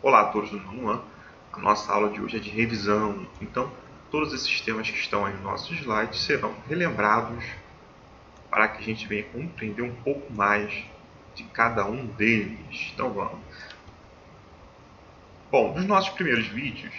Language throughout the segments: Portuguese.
Olá a todos do nono ano. A nossa aula de hoje é de revisão, então todos esses temas que estão aí nos nossos slides serão relembrados para que a gente venha compreender um pouco mais de cada um deles. Então vamos. Bom, nos nossos primeiros vídeos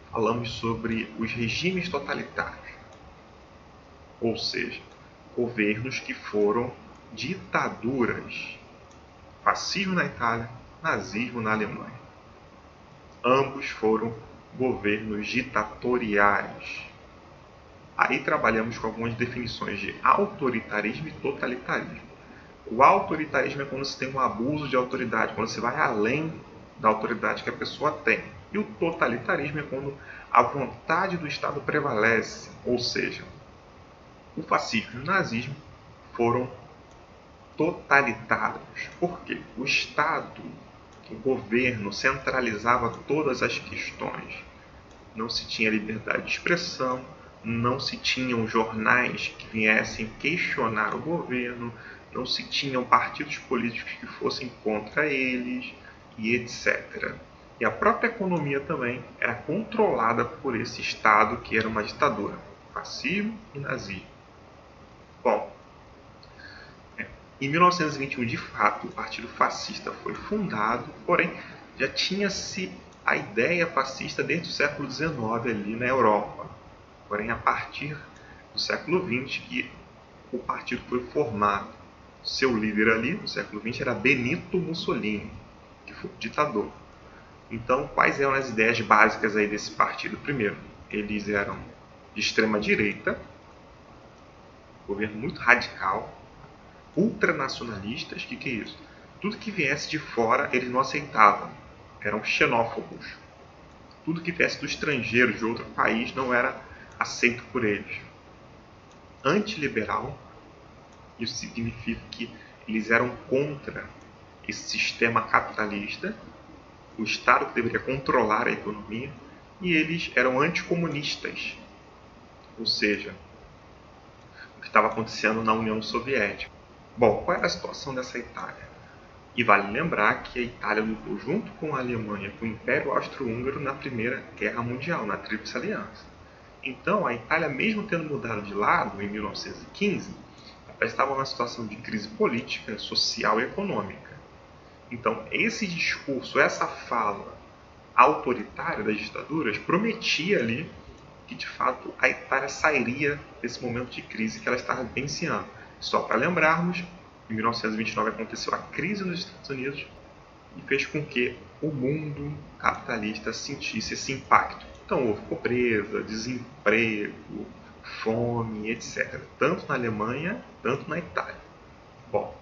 falamos sobre os regimes totalitários, ou seja, governos que foram ditaduras, fascismo na Itália, nazismo na Alemanha. Ambos foram governos ditatoriais. Aí trabalhamos com algumas definições de autoritarismo e totalitarismo. O autoritarismo é quando se tem um abuso de autoridade, quando se vai além da autoridade que a pessoa tem. E o totalitarismo é quando a vontade do Estado prevalece, ou seja, o fascismo e o nazismo foram totalitários. Por quê? O Estado, o governo centralizava todas as questões. Não se tinha liberdade de expressão, não se tinham jornais que viessem questionar o governo, não se tinham partidos políticos que fossem contra eles, e etc. E a própria economia também era controlada por esse Estado que era uma ditadura, fascismo e nazismo. Bom, em 1921, de fato, o Partido Fascista foi fundado, porém já tinha-se a ideia fascista desde o século XIX ali na Europa. Porém, a partir do século XX que o partido foi formado. Seu líder ali, no século XX, era Benito Mussolini, que foi o ditador. Então, quais eram as ideias básicas aí desse partido? Primeiro, eles eram de extrema direita, governo muito radical, ultranacionalistas. O que é isso? Tudo que viesse de fora eles não aceitavam, eram xenófobos. Tudo que viesse do estrangeiro, de outro país, não era aceito por eles. Antiliberal, isso significa que eles eram contra esse sistema capitalista, o Estado que deveria controlar a economia, e eles eram anticomunistas, ou seja, o que estava acontecendo na União Soviética. Bom, qual era a situação dessa Itália? E vale lembrar que a Itália lutou junto com a Alemanha, com o Império Austro-Húngaro na Primeira Guerra Mundial, na Tríplice Aliança. Então, a Itália, mesmo tendo mudado de lado em 1915, ela estava numa situação de crise política, social e econômica. Então, esse discurso, essa fala autoritária das ditaduras prometia ali que, de fato, a Itália sairia desse momento de crise que ela estava vivenciando. Só para lembrarmos, em 1929 aconteceu a crise nos Estados Unidos e fez com que o mundo capitalista sentisse esse impacto. Então houve pobreza, desemprego, fome, etc. Tanto na Alemanha, tanto na Itália. Bom,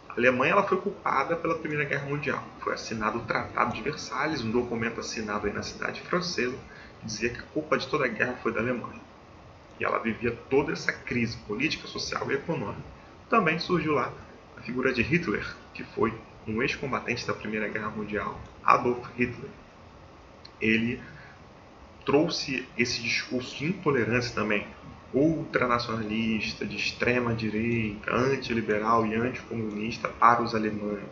a Alemanha ela foi culpada pela Primeira Guerra Mundial. Foi assinado o Tratado de Versalhes, um documento assinado aí na cidade francesa, que dizia que a culpa de toda a guerra foi da Alemanha. E ela vivia toda essa crise política, social e econômica. Também surgiu lá a figura de Hitler, que foi um ex-combatente da Primeira Guerra Mundial, Adolf Hitler. Ele trouxe esse discurso de intolerância também, ultranacionalista, de extrema direita, antiliberal e anticomunista para os alemães.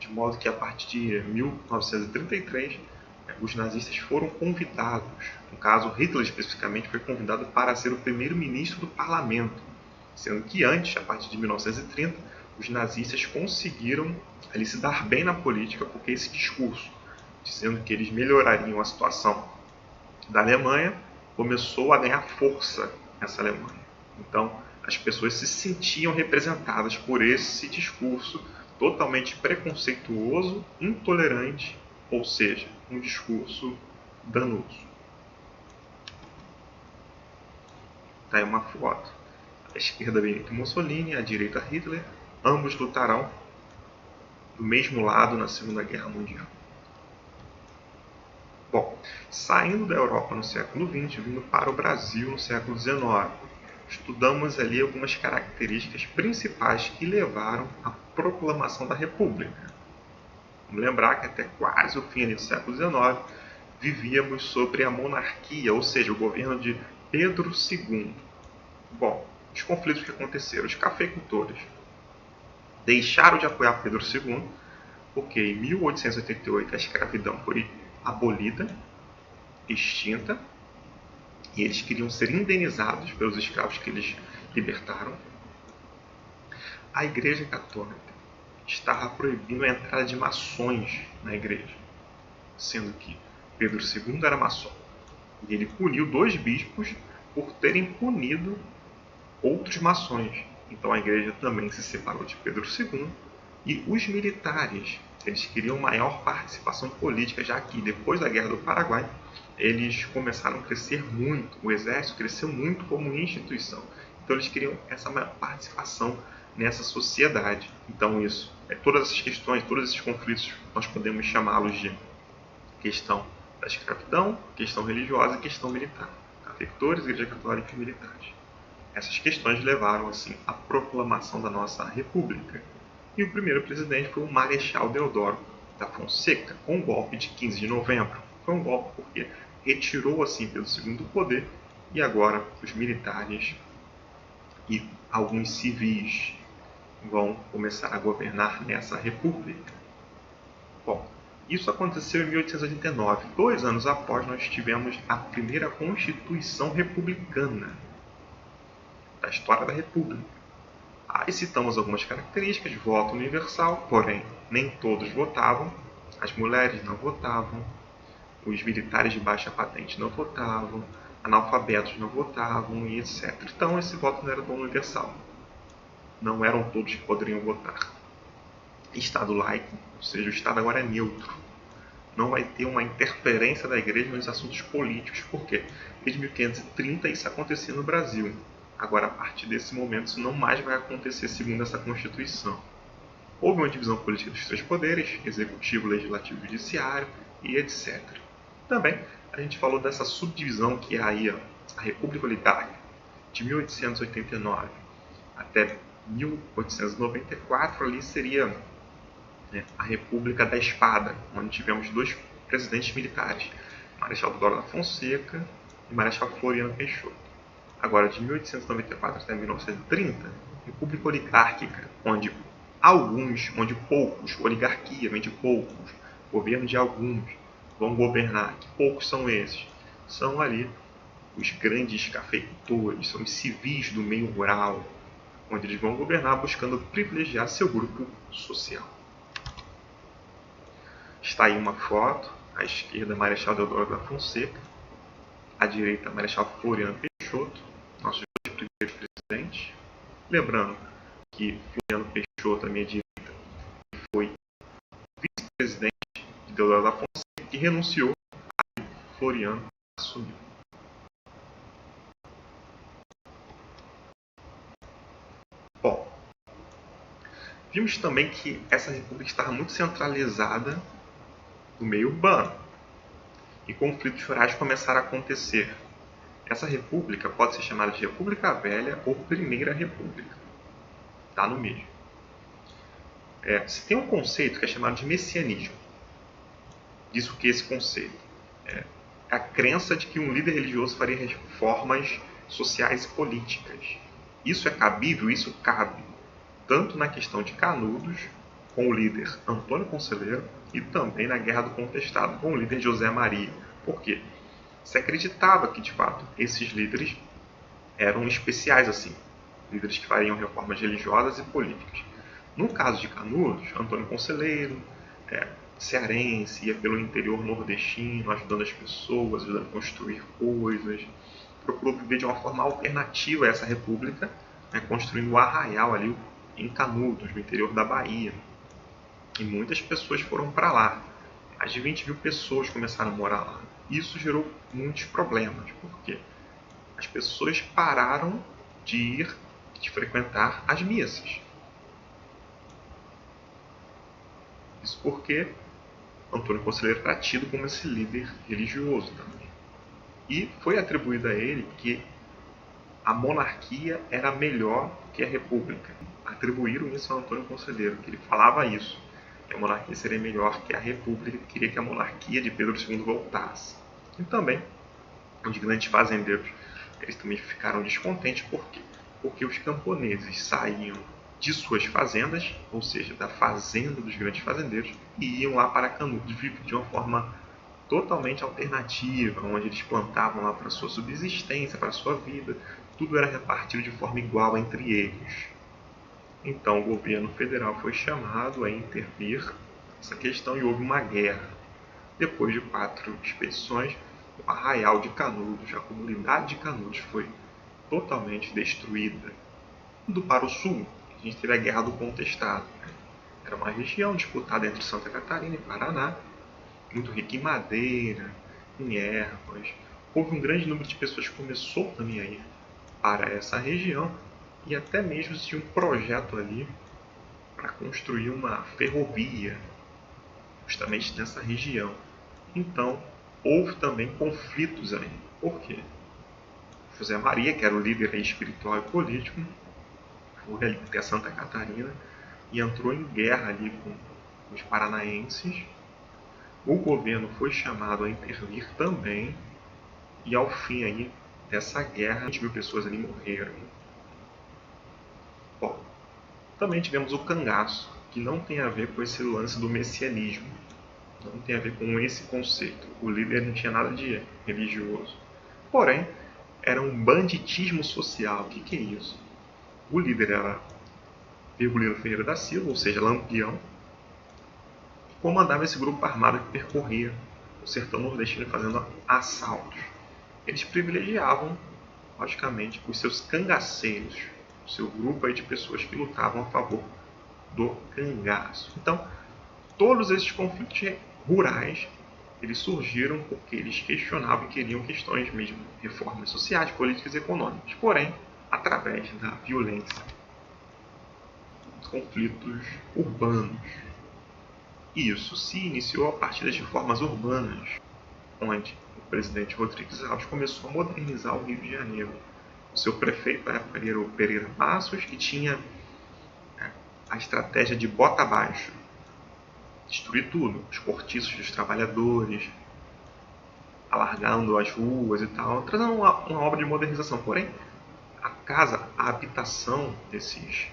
De modo que a partir de 1933 os nazistas foram convidados, no caso Hitler especificamente foi convidado para ser o primeiro-ministro do parlamento, sendo que antes, a partir de 1930, os nazistas conseguiram ali se dar bem na política porque esse discurso, dizendo que eles melhorariam a situação da Alemanha, começou a ganhar força nessa Alemanha. Então, as pessoas se sentiam representadas por esse discurso totalmente preconceituoso, intolerante, ou seja, um discurso danoso. Está aí uma foto. À esquerda Benito Mussolini, à direita Hitler. Ambos lutarão do mesmo lado na Segunda Guerra Mundial. Bom, saindo da Europa no século XX, vindo para o Brasil no século XIX, estudamos ali algumas características principais que levaram à proclamação da República. Vamos lembrar que até quase o fim do século XIX vivíamos sobre a monarquia, ou seja, o governo de Pedro II. Bom, os conflitos que aconteceram, os cafeicultores deixaram de apoiar Pedro II porque em 1888 a escravidão foi abolida, extinta, e eles queriam ser indenizados pelos escravos que eles libertaram. A Igreja Católica estava proibindo a entrada de maçons na igreja, sendo que Pedro II era maçom. E ele puniu 2 bispos por terem punido outros maçons. Então a igreja também se separou de Pedro II. E os militares, eles queriam maior participação política, já que depois da Guerra do Paraguai, eles começaram a crescer muito, o exército cresceu muito como instituição. Então eles queriam essa maior participação nessa sociedade. Então todas essas questões, todos esses conflitos, nós podemos chamá-los de questão da escravidão, questão religiosa e questão militar. Cafeicultores, Igreja Católica e militares. Essas questões levaram assim à proclamação da nossa República. E o primeiro presidente foi o Marechal Deodoro da Fonseca, com o golpe de 15 de novembro. Foi um golpe porque retirou assim Pedro II do poder e agora os militares e alguns civis vão começar a governar nessa república. Bom, isso aconteceu em 1889. 2 anos após, nós tivemos a primeira Constituição Republicana da história da República. Aí citamos algumas características: voto universal, porém nem todos votavam, as mulheres não votavam, os militares de baixa patente não votavam, analfabetos não votavam e etc. Então esse voto não era tão universal. Não eram todos que poderiam votar. Estado laico, ou seja, o Estado agora é neutro. Não vai ter uma interferência da igreja nos assuntos políticos, porque desde 1530 isso acontecia no Brasil. Agora, a partir desse momento, isso não mais vai acontecer segundo essa Constituição. Houve uma divisão política dos 3 poderes, executivo, legislativo e judiciário, e etc. Também, a gente falou dessa subdivisão que é aí a República Oligárquica, de 1889 até 1894, ali seria a República da Espada, onde tivemos 2 presidentes militares, Marechal Deodoro da Fonseca e Marechal Floriano Peixoto. Agora, de 1894 até 1930, República Oligárquica, onde poucos, oligarquia vem de poucos, governo de alguns, vão governar. Que poucos são esses? São ali os grandes cafeicultores, são os civis do meio rural, onde eles vão governar buscando privilegiar seu grupo social. Está aí uma foto, à esquerda Marechal Deodoro da Fonseca, à direita Marechal Floriano Peixoto, nossos 2 primeiros presidentes. Lembrando que Floriano Peixoto, à minha direita, foi vice-presidente de Deodoro da Fonseca, que renunciou, e Floriano assumiu. Bom, vimos também que essa república estava muito centralizada no meio urbano e conflitos rurais começaram a acontecer. Essa república pode ser chamada de República Velha ou Primeira República. Está no meio. Se tem um conceito que é chamado de messianismo. Diz o que é esse conceito? É a crença de que um líder religioso faria reformas sociais e políticas. Isso é cabível? Isso cabe tanto na questão de Canudos, com o líder Antônio Conselheiro, e também na Guerra do Contestado, com o líder José Maria. Por quê? Se acreditava que, de fato, esses líderes eram especiais, assim, líderes que fariam reformas religiosas e políticas. No caso de Canudos, Antônio Conselheiro, cearense, ia pelo interior nordestino, ajudando as pessoas, ajudando a construir coisas, procurou viver de uma forma alternativa a essa república, construindo um arraial ali em Canudos, no interior da Bahia. E muitas pessoas foram para lá. Mais de 20 mil pessoas começaram a morar lá. Isso gerou muitos problemas, porque as pessoas pararam de frequentar as missas. Isso porque Antônio Conselheiro era tido como esse líder religioso também. E foi atribuído a ele que a monarquia era melhor que a república. Atribuíram isso a Antônio Conselheiro, que ele falava isso, que a monarquia seria melhor que a república, que queria que a monarquia de Pedro II voltasse. E também, os grandes fazendeiros, eles também ficaram descontentes. Por quê? Porque os camponeses saíam de suas fazendas, ou seja, da fazenda dos grandes fazendeiros, e iam lá para Canudos viver de uma forma totalmente alternativa, onde eles plantavam lá para sua subsistência, para sua vida, tudo era repartido de forma igual entre eles. Então o governo federal foi chamado a intervir nessa questão e houve uma guerra. Depois de 4 expedições, o arraial de Canudos, a comunidade de Canudos, foi totalmente destruída. Indo para o sul, a gente teve a Guerra do Contestado. Era uma região disputada entre Santa Catarina e Paraná, muito rica em madeira, em ervas. Houve um grande número de pessoas que começou também a ir para essa região e até mesmo tinha um projeto ali para construir uma ferrovia justamente nessa região. Então, houve também conflitos aí. Por quê? José Maria, que era o líder espiritual e político, foi ali até Santa Catarina e entrou em guerra ali com os paranaenses. O governo foi chamado a intervir também e ao fim aí dessa guerra 20 mil pessoas ali morreram. Bom, também tivemos o cangaço, que não tem a ver com esse lance do messianismo, não tem a ver com esse conceito. O líder não tinha nada de religioso, porém era um banditismo social. O que é isso? O líder era Virgulino Ferreira da Silva, ou seja, Lampião, que comandava esse grupo armado que percorria o sertão nordestino fazendo assaltos. Eles privilegiavam, logicamente, os seus cangaceiros, o seu grupo aí de pessoas que lutavam a favor do cangaço. Então, todos esses conflitos rurais eles surgiram porque eles questionavam e queriam questões mesmo, reformas sociais, políticas e econômicas, porém, através da violência, conflitos urbanos. Isso se iniciou a partir das reformas urbanas, onde o presidente Rodrigues Alves começou a modernizar o Rio de Janeiro. O seu prefeito na época era o Pereira Passos, que tinha a estratégia de bota abaixo, destruir tudo, os cortiços dos trabalhadores, alargando as ruas e tal, trazendo uma obra de modernização. Porém, a casa, a habitação desses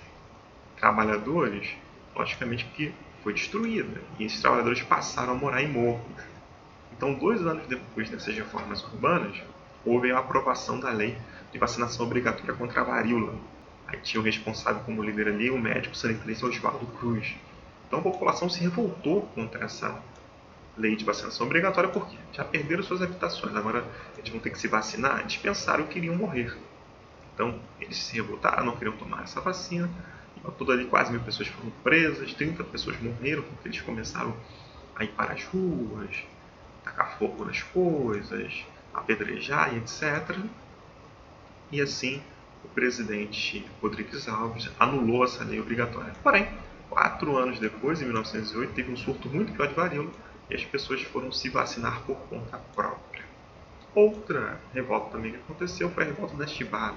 trabalhadores, logicamente que foi destruída, e esses trabalhadores passaram a morar em morros. Então, 2 anos depois dessas reformas urbanas, houve a aprovação da lei de vacinação obrigatória contra a varíola. Aí tinha o responsável como líder ali, o médico sanitarista Oswaldo Cruz. Então a população se revoltou contra essa lei de vacinação obrigatória porque já perderam suas habitações, agora eles vão ter que se vacinar, eles pensaram que iriam morrer. Então eles se revoltaram, não queriam tomar essa vacina. Ao todo ali quase 1.000 pessoas foram presas, 30 pessoas morreram porque eles começaram a ir para as ruas, tacar fogo nas coisas, apedrejar e etc. E assim o presidente Rodrigues Alves anulou essa lei obrigatória. Porém, 4 anos depois, em 1908, teve um surto muito pior de varíola e as pessoas foram se vacinar por conta própria. Outra revolta também que aconteceu foi a revolta da Chibata.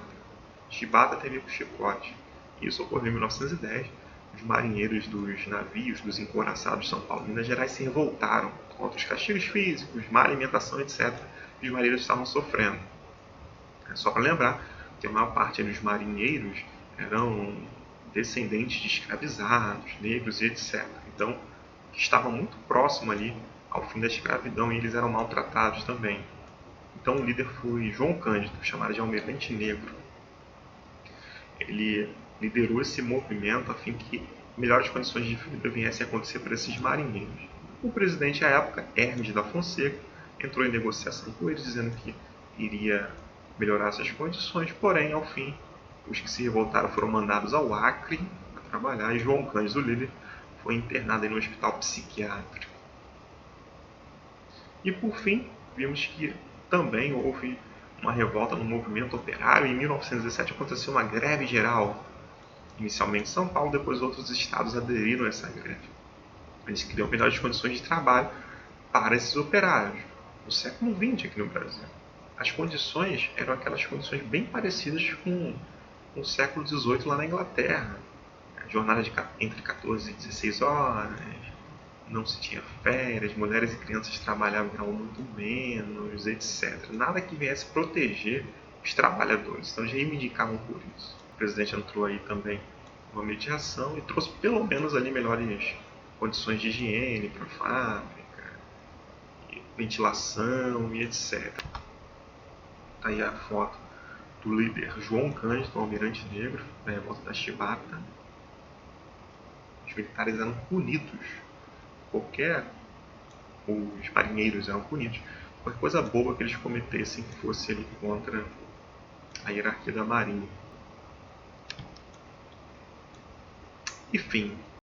Chibata teve o chicote. Isso ocorreu em 1910. Os marinheiros dos navios dos encouraçados de São Paulo e Minas Gerais se revoltaram contra os castigos físicos, má alimentação, etc. que os marinheiros estavam sofrendo. Só para lembrar que a maior parte dos marinheiros eram descendentes de escravizados, negros e etc. Então, estava muito próximo ali ao fim da escravidão e eles eram maltratados também. Então, o líder foi João Cândido, chamado de Almirante Negro. Ele liderou esse movimento a fim que melhores condições de vida viessem a acontecer para esses marinheiros. O presidente à época, Hermes da Fonseca, entrou em negociação com eles, dizendo que iria melhorar essas condições, porém, ao fim, os que se revoltaram foram mandados ao Acre para trabalhar e João Cândido, o líder, foi internado em um hospital psiquiátrico. E por fim, vimos que também houve uma revolta no movimento operário. Em 1917 aconteceu uma greve geral. Inicialmente São Paulo, depois outros estados aderiram a essa greve. Eles queriam melhores condições de trabalho para esses operários. No século XX aqui no Brasil, as condições eram aquelas condições bem parecidas com o século XVIII lá na Inglaterra. Jornada entre 14 e 16 horas, não se tinha férias, mulheres e crianças trabalhavam muito menos, etc. Nada que viesse proteger os trabalhadores, então eles reivindicavam por isso. O presidente entrou aí também uma mediação e trouxe pelo menos ali melhores condições de higiene para a fábrica, ventilação e etc. Tá aí a foto do líder João Cândido, almirante negro, da revolta da Chibata. Os militares eram punidos, os marinheiros eram punidos, qualquer coisa boba que eles cometessem que fosse ali contra a hierarquia da marinha. Enfim,